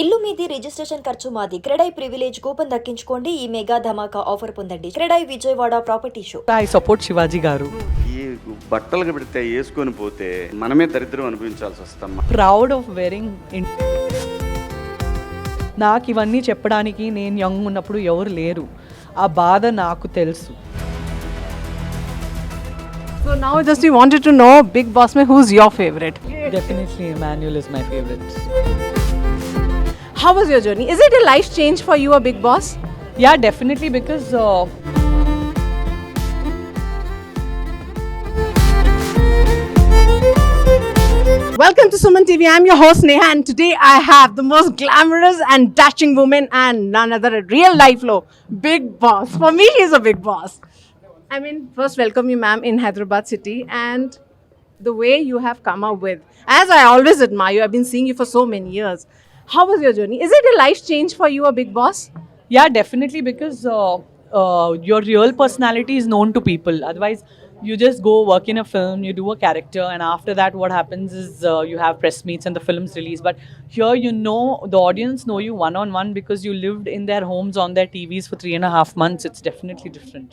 ఇల్లు మీది రిజిస్ట్రేషన్ ఖర్చు మాది. క్రెడై ప్రివిలేజ్ కూపన్ దక్కించుకోండి. ఈ మెగా ధమాకా ఆఫర్ పొందండి. CREDAI Vijayawada property show. I support Shivaji garu. ఈ బట్టలు పెడితే వేసుకొని పోతే మనమే దరిద్రం అనుభవించాల్సి వస్తాం. Proud of wearing. నాకు ఇవన్నీ చెప్పడానికి నేను యంగ్ ఉన్నప్పుడు ఎవరు లేరు. ఆ బాధ నాకు తెలుసు. So now just we wanted to know Big Boss mein who's your favorite? Definitely Emmanuel is my favorite. How was your journey? Is it a life change for you, a Big Boss? Yeah, definitely, because Welcome to Suman TV. I'm your host Neha, and today I have the most glamorous and dashing woman and none other at real life low, Big Boss. For me, he's a big boss. I mean, first welcome you, ma'am, in Hyderabad city, and the way you have come up with, as I always admire you, I've been seeing you for so many years. How was your journey? Is it a life change for you, a Big Boss? yeah, definitely, because your real personality is known to people. Otherwise, you just go work in a film, you do a character, and after that what happens is you have press meets and the film's release. But here, you know, the audience know you one on one because you lived in their homes on their TVs for 3.5 months. It's definitely different.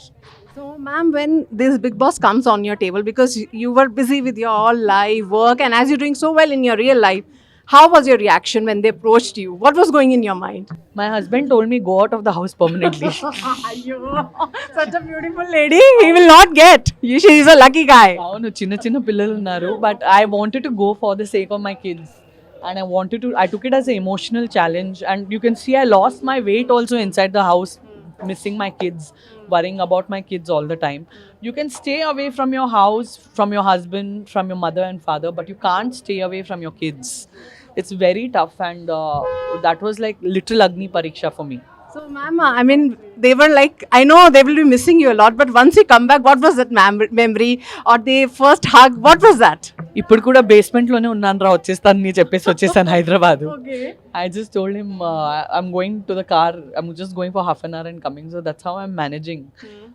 So, ma'am, when this Big Boss comes on your table, because you were busy with your all live work, and as you're doing so well in your real life, how was your reaction when they approached you? What was going in your mind? My husband told me go out of the house permanently. Such a beautiful lady, he will not get. She's a lucky guy. అవును, చిన్న చిన్న పిల్లలు ఉన్నారు. But I wanted to go for the sake of my kids, and I took it as an emotional challenge, and you can see I lost my weight also inside the house, missing my kids, worrying about my kids all the time. You can stay away from your house, from your husband, from your mother and father, but you can't stay away from your kids. It's very tough, and that was like little Agni Pariksha for me. So, ma'am, I mean, they were like, I know they will be missing you a lot, but once you come back, what was that memory or the first hug? What was that? ఇప్పుడు కూడా basement లోనే ఉన్నాను రా, వచ్చేస్తాను నీ చెప్పేసి వచ్చేసాను Hyderabad. Okay. I just told him I'm going to the car. I'm just going for half an hour and coming. So that's how I'm managing.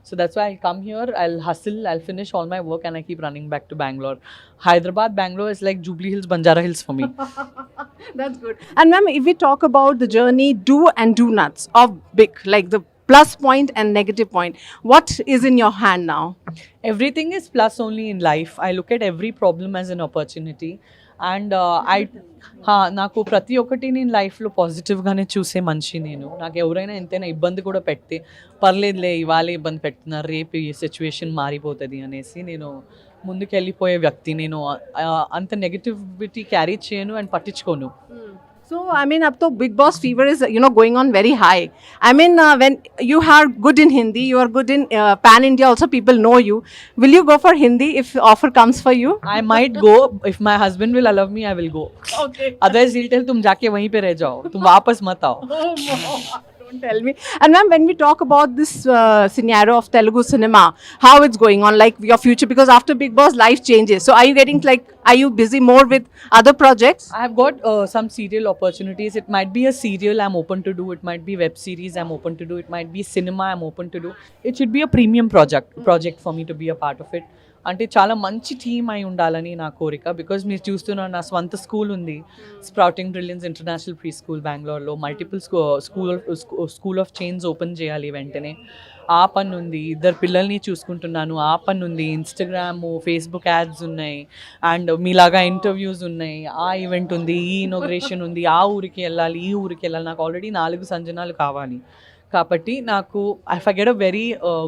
So that's why I'll come here, I'll hustle, I'll finish all my work, and I keep running back to Bangalore. Hyderabad, Bangalore is like Jubilee Hills, Banjara Hills for me. That's good. And ma'am, if we talk about the journey, do and do nots of Big, like the plus point and negative point, what is in your hand now? Everything is plus only in life. I look at every problem as an opportunity. And నాకు ప్రతి ఒక్కటి నేను లైఫ్లో పాజిటివ్గానే చూసే మనిషి నేను. నాకు ఎవరైనా ఎంతైనా ఇబ్బంది కూడా పెడితే పర్లేదులే, ఇవాళ ఇబ్బంది పెడుతున్నారు, రేపు ఈ సిచ్యువేషన్ మారిపోతుంది అనేసి నేను ముందుకు వెళ్ళిపోయే వ్యక్తి. నేను అంత నెగటివిటీ క్యారీ చేయను అండ్ పట్టించుకోను. So, I mean, up to Big Boss fever is, you know, going on very high. I mean, when you are good in Hindi, you are good in Pan India also, people know you. Will you go for Hindi if offer comes for you? I might go. If my husband will allow me, I will go. Okay. Otherwise he'll tell तुम जाके वहीं पे रह जाओ, तुम वापस मत आओ. Don't tell me. And ma'am, when we talk about this scenario of Telugu cinema, how it's going on, like your future, because after Big Boss, life changes. So are you getting like, are you busy more with other projects? I have got some serial opportunities. It might be a serial I'm open to do. It might be web series I'm open to do. It might be cinema I'm open to do. It should be a premium project for me to be a part of it. అంటే చాలా మంచి team అయి ఉండాలని నా కోరిక. Because మీరు చూస్తున్నారు, నా స్వంత స్కూల్ ఉంది, Sprouting Brilliance International pre school బెంగళూరులో. Multiple school of chains open చేయాలి వెంటనే. ఆ పని ఉంది. 2 పిల్లల్ని చూసుకుంటున్నాను, ఆ పని ఉంది. ఇన్స్టాగ్రామ్, ఫేస్బుక్ యాడ్స్ ఉన్నాయి, అండ్ మీలాగా ఇంటర్వ్యూస్ ఉన్నాయి, ఆ ఈవెంట్ ఉంది, ఈ ఇనోగ్రేషన్ ఉంది, ఆ ఊరికి వెళ్ళాలి, ఈ ఊరికి వెళ్ళాలి. నాకు ఆల్రెడీ 4 సంజనాలు కావాలి. కాబట్టి నాకు if I get a very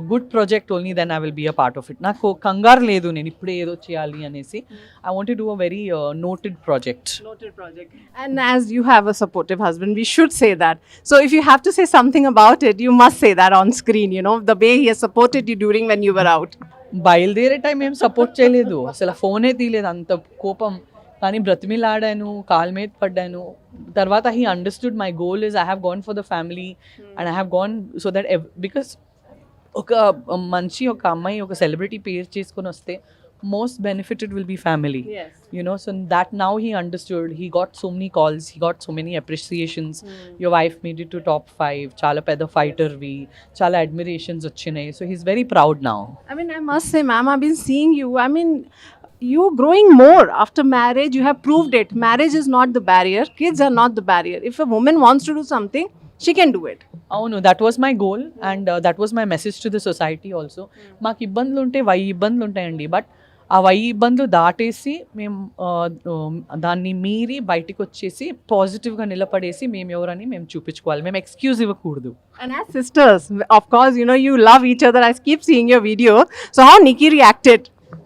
good project only then I will be a part of it. నాకు కంగారు లేదు నేను ఇప్పుడే ఏదో చేయాలి అనేసి. I want to do a very noted project. And as you have a supportive husband, we should say that. So if you have to say something about it, you must say that on screen, you know, the way he has supported you during when you were out. బయలుదేరే time ఏం support చేయలేదు, అసలు ఫోనే తీయలేదు, అంత కోపం. కానీ బ్రతిమిలాడాను, call మీద పడ్డాను. తర్వాత he understood my goal is I have gone for the family, and I have gone so that because ఒక మంచి ఒక అమ్మాయి ఒక సెలబ్రిటీ పేరు చేసుకొని వస్తే most benefited will be family. Yes. You know, so that now he understood. He got so many calls, he got so many appreciations. Your wife made it to top 5. Chala pedda fighter vi, chala admirations vachinayi. So he's very proud now. I mean, I must say, ma'am, I've been seeing you. I mean, you growing more after marriage, you have proved it. Marriage is not the barrier, kids are not the barrier. If a woman wants to do something, she can do it. అవును, that was my goal and that was my message to the society also. మాకు ఇబ్బందులు ఉంటే 1000 ఇబ్బందులు ఉంటాయండి, but ఆ 1000 ఇబ్బందులు దాటేసి మేము దాన్ని మీరి బయటికి వచ్చేసి పాజిటివ్గా నిలబడేసి మేము ఎవరని మేము చూపించుకోవాలి, మేము ఎక్స్క్యూజ్ ఇవ్వకూడదు. And as sisters, of course, you know, you love each other. I keep seeing your video. So how Nikki reacted?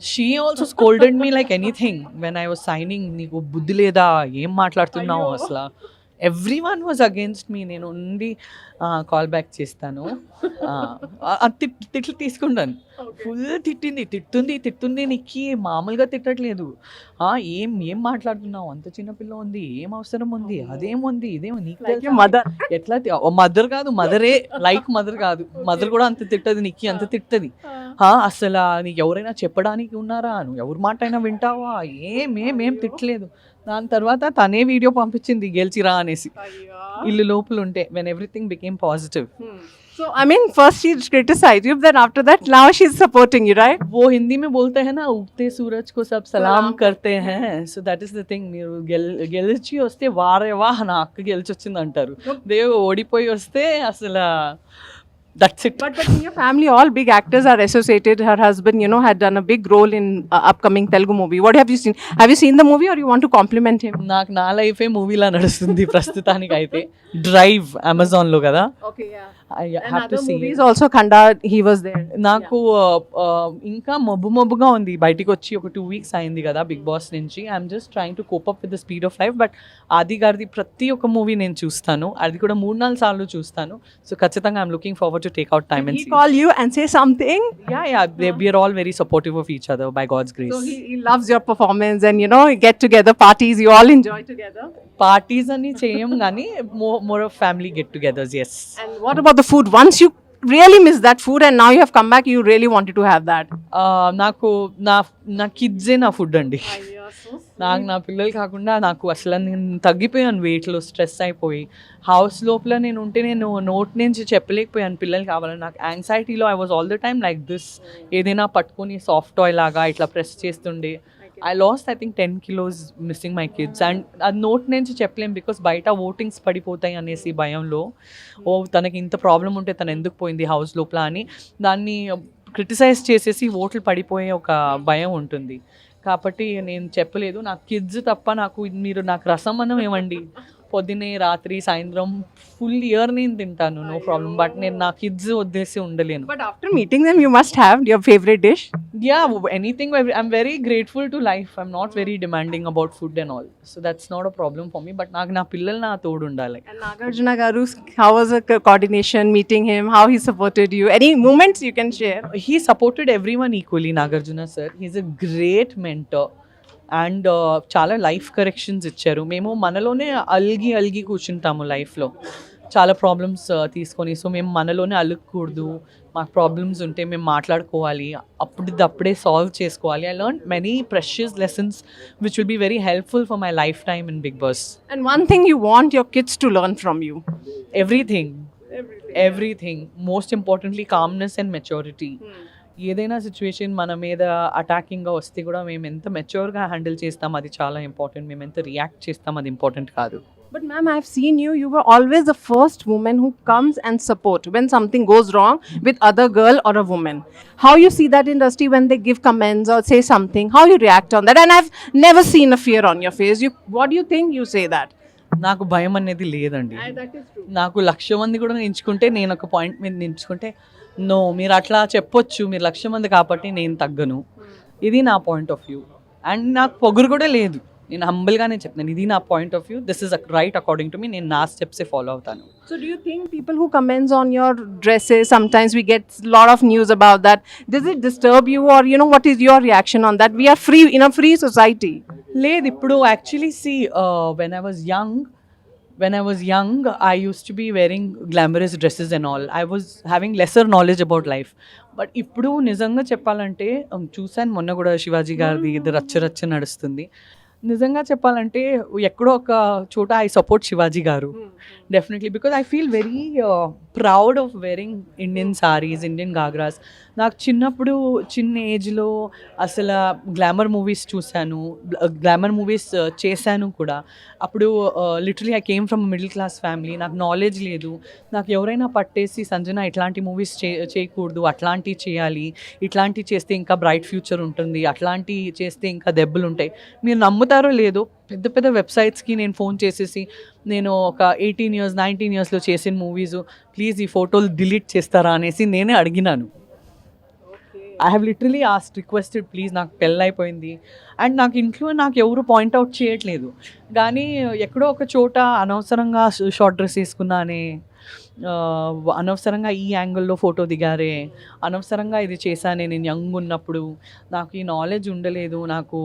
She also scolded me like anything when I was signing. నీకు బుద్ధి లేదా, ఏం మాట్లాడుతున్నావు అసలు, every one was against me. నేను ఉండి call back చేస్తాను, తిట్లు తీసుకుంటాను. ఫుల్ తిట్టుంది నిక్కి, మామూలుగా తిట్టట్లేదు. ఏం ఏం మాట్లాడుతున్నావు, అంత చిన్నపిల్ల ఉంది, ఏం అవసరం ఉంది, అదేముంది ఇదేమో నీకు తెలుసా? Mother. ఎట్లా మదర్ కాదు, మదరే లైక్ మదర్ కాదు, మదర్ కూడా అంత తిట్టదు, నిక్కి అంత తిట్టది. అసలు నీకు ఎవరైనా చెప్పడానికి ఉన్నారా, నువ్వు ఎవరి మాట అయినా వింటావా, ఏం తిట్టలేదు. దాని తర్వాత తనే వీడియో పంపించింది గెలిచిరా అనేసి, ఇల్లు లోపల ఉంటే, when everything became positive. So I mean, first she criticized you, then after that now she's supporting you, right? वो हिंदी में बोलते हैं ना, उगते सूरज को सब सलाम करते हैं. So that is the thing. మీరు గెలిచి వస్తే వారే వా నా అక్క గెలిచి వచ్చింది అంటారు, దేవు ఓడిపోయి వస్తే అసలు that's it. But in your family, all big actors are associated. Her husband, you know, had done a big role in upcoming Telugu movie. What have you seen? Have you seen the movie or you want to compliment him? నాకు నా లైఫే మూవీలా నడుస్తుంది ప్రస్తుతానికి అయితే. Drive అమెజాన్లో కదా, Okay, yeah. I And have to other see movies it. also, Khanda, he was there. నాకు ఇంకా మబ్బుగా ఉంది, బయటికి వచ్చి ఒక 2 weeks అయింది కదా బిగ్ బాస్ నుంచి. I'm just trying to cope up with the speed of life. But ఆది గారిది ప్రతి ఒక్క మూవీ నేను చూస్తాను, అది కూడా 3-4 సార్లు చూస్తాను. సో ఖచ్చితంగా I'm looking forward to take out time Did and he see. call you and say something? We are all very supportive of each other by God's grace. So he loves your performance, and you know, get together parties, you all enjoy together. Parties అని చేయం కానీ more of family get togethers. Yes. And what about the food? Once you really miss that food and now you have come back, you really wanted to have that. నాకు నా కిడ్సే నా food అండి. నాకు నా పిల్లలు కాకుండా నాకు అసలు నేను తగ్గిపోయాను వెయిట్లో, స్ట్రెస్ అయిపోయి హౌస్ లోపల నేను ఉంటే నేను నోట్ నుంచి చెప్పలేకపోయాను పిల్లలు కావాలని. నాకు యాంగ్జైటీలో I was all the time like this, ఏదైనా పట్టుకొని సాఫ్ట్ టాయ్ లాగా ఇట్లా ప్రెస్ చేస్తుండే. I lost I think 10 kilos missing my kids, and అది నోట్ నుంచి చెప్పలేం బికాస్ బయట ఓటింగ్స్ పడిపోతాయి అనేసి భయంలో, తనకి ఇంత ప్రాబ్లం ఉంటే తను ఎందుకు పోయింది హౌస్ లోపల అని దాన్ని క్రిటిసైజ్ చేసేసి ఓట్లు పడిపోయే ఒక భయం ఉంటుంది. కాబట్టి నేను చెప్పలేదు. నాకు కిడ్స్ తప్ప మీరు నాకు రసం అన్నం ఇవ్వండి, పొద్దున్నే రాత్రి సాయంత్రం ఫుల్ ఇయర్ నేను తింటాను, నో ప్రాబ్లం. బట్ నేను నా కిడ్స్ వదిలేసి ఉండలేను. But after meeting them, you must have your favorite dish. Yeah, anything. I'm very grateful to life. I'm not very demanding about food and all. So that's not a problem for me. But నాకు నా పిల్లలు నా తోడు ఉండాలి. And Nagarjuna Garu, how was the coordination, meeting him, how he supported you? Any moments you can share? He supported everyone equally, Nagarjuna sir. He's a great mentor. And చాలా life corrections ఇచ్చారు. మేము మనలోనే అలిగి కూర్చుంటాము లైఫ్లో చాలా problems తీసుకొని. So మేము మనలోనే అలుగకూడదు, మాకు ప్రాబ్లమ్స్ ఉంటే మేము మాట్లాడుకోవాలి, అప్పుడే సాల్వ్ చేసుకోవాలి. I learn many precious lessons which will be very helpful for my life time in Bigg Boss. And one thing you want your kids to learn from you? Everything most importantly calmness and maturity. ఏదైనా situation మన మీద అటాకింగ్గా వస్తే కూడా మేము ఎంత మెచ్యూర్గా handle చేస్తాం అది చాలా ఇంపార్టెంట్, మేము ఎంత రియాక్ట్ చేస్తాం అది ఇంపార్టెంట్ కాదు. But ma'am, I've seen you were always the first woman who comes and support when something goes wrong with other girl or a woman. How you see that industry when they give comments or say something, how you react on that? And I've never seen a fear on your face. What do you think you say that? నాకు భయం అనేది లేదండి. That is true. నాకు 1,00,000 మంది కూడా ఎంచుకుంటే నేను ఒక పాయింట్ మీద నించుకుంటే నో మీరు అట్లా చెప్పొచ్చు, మీరు 1,00,000 మంది కాబట్టి నేను తగ్గను, ఇది నా పాయింట్ ఆఫ్ వ్యూ. అండ్ నాకు పొగురు కూడా లేదు, నేను హంబుల్గానే చెప్తాను ఇది నా point of view, this is right according to me, నేను నా స్టెప్సే ఫాలో అవుతాను. So do you think people who comments on your dresses, sometimes we get a lot of news about that, does it disturb you, or you know, what is your reaction on that? We are free in a free society. లేదు, ఇప్పుడు actually see when I was young, I used to be wearing glamorous dresses and all. I was having lesser knowledge about life. But ఇప్పుడు నిజంగా చెప్పాలంటే చూసాను మొన్న కూడా శివాజీ గారిది ఇది రచ్చ నడుస్తుంది. నిజంగా చెప్పాలంటే ఎక్కడో ఒక చోట ఐ సపోర్ట్ శివాజీ గారు definitely, because I feel very proud of wearing Indian saris, Indian ghagras. నాకు చిన్నప్పుడు చిన్న ఏజ్లో అసలు గ్లామర్ మూవీస్ చూశాను, గ్లామర్ మూవీస్ చేశాను కూడా. అప్పుడు literally I came from middle class family. నాకు నాలెడ్జ్ లేదు. నాకు ఎవరైనా పట్టేసి సంజన ఇట్లాంటి మూవీస్ చేయకూడదు, అట్లాంటివి చేయాలి, ఇట్లాంటివి చేస్తే ఇంకా బ్రైట్ ఫ్యూచర్ ఉంటుంది, అట్లాంటివి చేస్తే ఇంకా దెబ్బలు ఉంటాయి. మీరు నమ్ముతారో లేదో, పెద్ద పెద్ద వెబ్సైట్స్కి నేను ఫోన్ చేసేసి, నేను ఒక 18 years 19 yearsలో చేసిన మూవీస్ ప్లీజ్ ఈ ఫోటోలు డిలీట్ చేస్తారా అనేసి నేనే అడిగినాను. I have literally requested please, నాకు పెళ్ళైపోయింది అండ్ నాకు ఇంట్లో నాకు ఎవరు పాయింట్అవుట్ చేయట్లేదు, కానీ ఎక్కడో ఒక చోట అనవసరంగా షార్ట్ డ్రెస్ వేసుకున్నానే, అనవసరంగా ఈ యాంగిల్లో ఫోటో దిగారే, అనవసరంగా ఇది చేశానే, నేను యంగ్ ఉన్నప్పుడు నాకు ఈ నాలెడ్జ్ ఉండలేదు, నాకు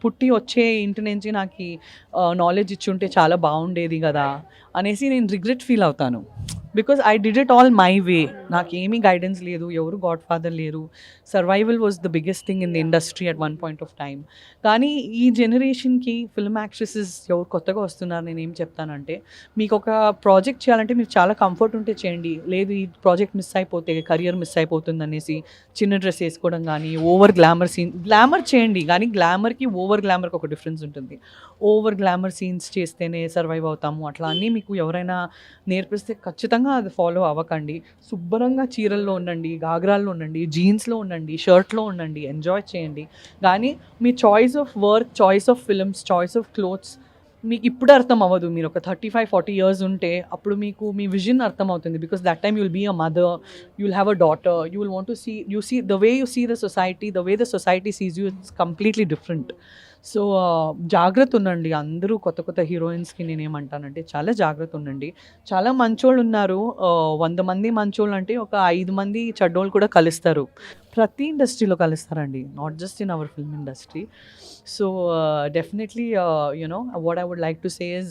పుట్టి వచ్చే ఇంటి నుంచి నాకు ఈ నాలెడ్జ్ ఇచ్చుంటే చాలా బాగుండేది కదా అనేసి నేను రిగ్రెట్ ఫీల్ అవుతాను. Because I did it all my way. నాకేమీ గైడెన్స్ లేదు, ఎవరు గాడ్ ఫాదర్ లేరు. Survival was the biggest thing in the industry at one point of time. కానీ ఈ జనరేషన్కి ఫిల్మ్ యాక్ట్రెసెస్ ఎవరు కొత్తగా వస్తున్నారు, నేను ఏం చెప్తానంటే, మీకు ఒక ప్రాజెక్ట్ చేయాలంటే మీకు చాలా కంఫర్ట్ ఉంటే చేయండి. లేదు ఈ ప్రాజెక్ట్ మిస్ అయిపోతే కెరియర్ మిస్ అయిపోతుంది అనేసి చిన్న డ్రెస్ వేసుకోవడం కానీ, ఓవర్ గ్లామర్ చేయండి, కానీ గ్లామర్కి ఓవర్ గ్లామర్కి ఒక డిఫరెన్స్ ఉంటుంది. ఓవర్ గ్లామర్ సీన్స్ చేస్తేనే సర్వైవ్ అవుతాము అట్లా అన్నీ మీకు ఎవరైనా నేర్పిస్తే ఖచ్చితంగా అది ఫాలో అవ్వకండి. శుభ్రంగా చీరల్లో ఉండండి, గాగ్రాల్లో ఉండండి, జీన్స్లో ఉండండి, షర్ట్లో ఉండండి, ఎంజాయ్ చేయండి. కానీ మీ choice of work, choice of films, choice of clothes మీకు ఇప్పుడు అర్థం అవ్వదు. మీరు ఒక 35-40 years ఉంటే అప్పుడు మీకు మీ విజన్ అర్థం అవుతుంది. Because that time you will be a mother, you will have a daughter, you will want to see the way you see the society, the way the society sees you, it's completely different. So జాగ్రత్త ఉండండి. అందరూ కొత్త కొత్త హీరోయిన్స్కి నేనేమంటానంటే చాలా జాగ్రత్త ఉండండి. చాలా మంచోళ్ళు ఉన్నారు, 100 మంది మంచోళ్ళు అంటే ఒక 5 మంది చెడ్డోళ్ళు కూడా కలుస్తారు. ప్రతి ఇండస్ట్రీలో కలుస్తారండి, not just in our film industry. So definitely what I would like to say is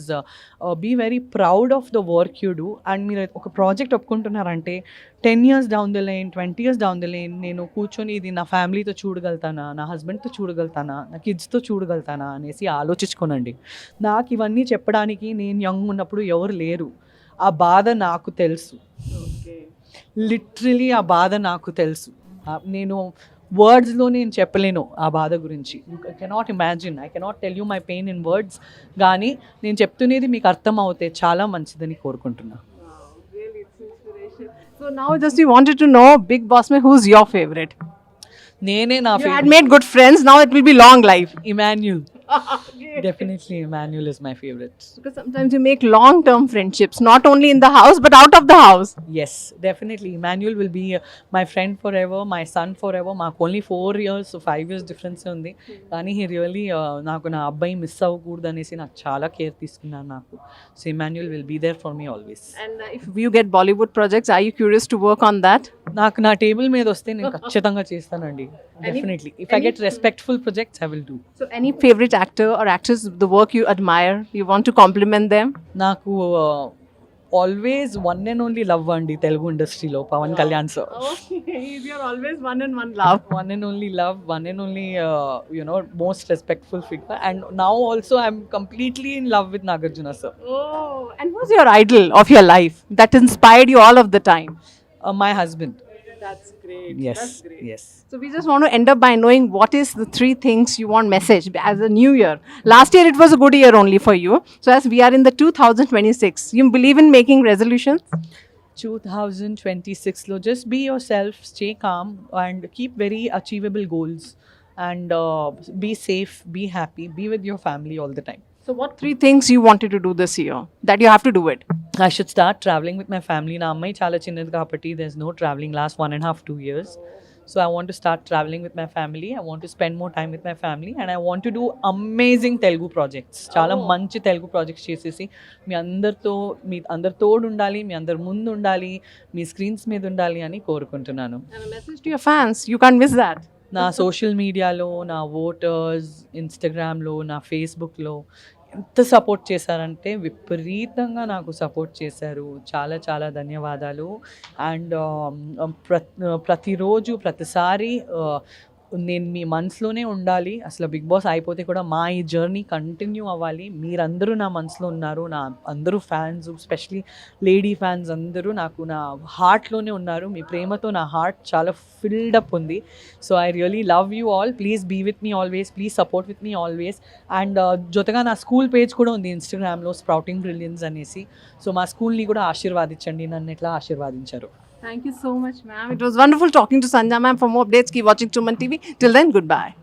be very proud of the work you do. And మీరు ఒక project ఒప్పుకుంటున్నారంటే 10 years down the lane, 20 years down the lane నేను కూర్చొని ఇది నా ఫ్యామిలీతో చూడగలుగుతానా, నా హస్బెండ్తో చూడగలుగుతానా, నా కిడ్స్తో చూడగలుగుతానా అనేసి ఆలోచించుకోనండి. నాకు ఇవన్నీ చెప్పడానికి నేను యంగ్ ఉన్నప్పుడు ఎవరు లేరు. ఆ బాధ నాకు తెలుసు, లిటరలీ ఆ బాధ నాకు తెలుసు. నేను వర్డ్స్లో నేను చెప్పలేను ఆ బాధ గురించి. I cannot imagine, I cannot tell you my pain in words. కానీ నేను చెప్తున్నది మీకు అర్థం అవుతే చాలా మంచిదని కోరుకుంటున్నా. So now just we wanted to know, Bigg Boss mein who's your favorite? నేనే నా You had made good friends, now it will be long life. Emmanuel. Definitely Emmanuel is my favorite. Because sometimes you make long-term friendships, not only in the house but out of the house. Yes, definitely. Emmanuel will be my friend forever, my son forever. మాకు only 4 years, so 5 years difference ఉంది. కానీ he really నాకు నా అబ్బాయి miss అవ్వకూడదు అనేసి నాకు చాలా కేర్ తీసుకున్నారు నాకు. So Emmanuel will be there for me always. And if you get Bollywood projects, are you curious to work on that? నాకు నా టేబుల్ మీద వస్తే నేను ఖచ్చితంగా చేస్తానండి. Definitely. If I get respectful projects, I will do. So any favorite actor or actress, the work you admire, you want to compliment them? నాకు always one and only love అండి తెలుగు ఇండస్ట్రీలో Pawan Kalyan sir. He's your always one and one love. One and only love, one and only most respectful figure. And now also I'm completely in love with Nagarjuna sir. Oh, and who's your idol of your life that inspired you all of the time? My husband. That's great. Yes, yes. So we just want to end up by knowing what is the 3 things you want message as a new year. Last year it was a good year only for you. So as we are in the 2026, you believe in making resolutions? 2026 lo just be yourself, stay calm and keep very achievable goals, and be safe, be happy, be with your family all the time. So what 3 things you wanted to do this year that you have to do it? I should start traveling with my family. Na ammai chala chinnadi kabatti there's no traveling last 1.5-2 years. So I want to start traveling with my family. I want to spend more time with my family, and I want to do amazing Telugu projects. Chala manchi Telugu projects chesesi మీ అందరితో తోడు ఉండాలి, మీ అందరి ముందు ఉండాలి, మీ screens మీద ఉండాలి అని కోరుకుంటున్నాను. And a message to your fans, you can't miss that. నా సోషల్ మీడియాలో, నా ఓటర్స్, ఇన్స్టాగ్రామ్లో, నా ఫేస్బుక్లో ఎంత సపోర్ట్ చేశారంటే విపరీతంగా నాకు సపోర్ట్ చేశారు. చాలా చాలా ధన్యవాదాలు. అండ్ ప్రతిరోజు ప్రతిసారి నేను మీ మనసులోనే ఉండాలి. అసలు బిగ్ బాస్ అయిపోతే కూడా మా ఈ జర్నీ కంటిన్యూ అవ్వాలి. మీరందరూ నా మనసులో ఉన్నారు. నా అందరూ ఫ్యాన్స్, స్పెషలీ లేడీ ఫ్యాన్స్ అందరూ నాకు నా హార్ట్లోనే ఉన్నారు. మీ ప్రేమతో నా హార్ట్ చాలా ఫిల్డ్ అప్ ఉంది. So I really love you all. Please be with me always, please support with me always. And జొతగా నా స్కూల్ పేజ్ కూడా ఉంది ఇన్స్టాగ్రామ్లో, స్ప్రౌటింగ్ బ్రిలియన్స్ అనేసి. సో మా స్కూల్ని కూడా ఆశీర్వాదించండి, నన్ను ఎట్లా ఆశీర్వాదించారు. Thank you so much, ma'am. It was wonderful talking to Sanjana ma'am. For more updates, keep watching Suman TV. Till then, goodbye.